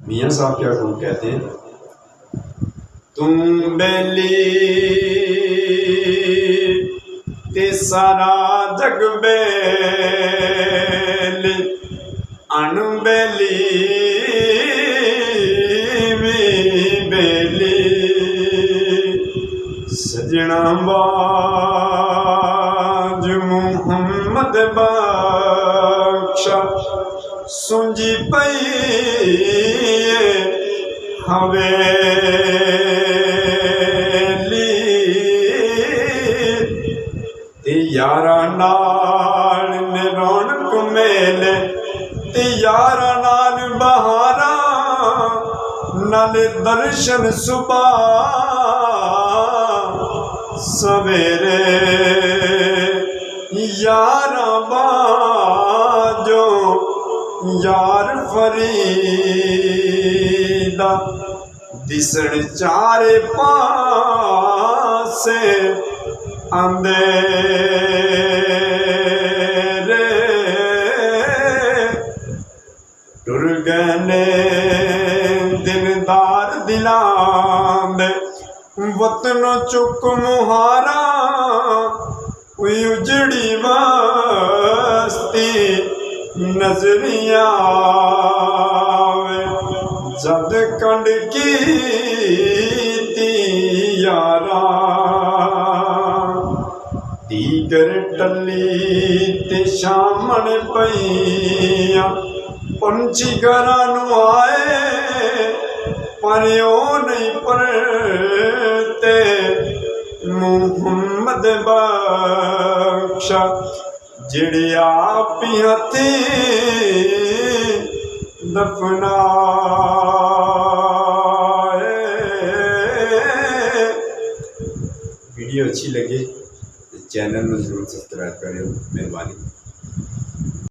मियाँ साहब क्या खूब कहते हैं, तुम बेली ते सारा जग बेली, अनबेली भी बेली। सजना बाज मुहम्मद बख्शा सुंजी पई हवेली, ते यारा नाल ने रौनक मेले, ते यारा नाल बहारा नाले दर्शन सुबह सवेरे। यारा बाजो यार फरीदा, दिसण चारे पासे अंधेरे। टुर गए दिलदार दिलां दे, वतन चुक मुहारा उजड़ी बस्ती नजरिया। जद कंड की यारा, दीगर टली ते शामण पईया, पंछी घरां नूं आए पर ओ नहीं परते। मुहम्मद बख्शा जिहड़े आप ही हथी दफनाए। वीडियो अच्छी लगे तो चैनल में जरूर सब्सक्राइब करें, मेहरबानी।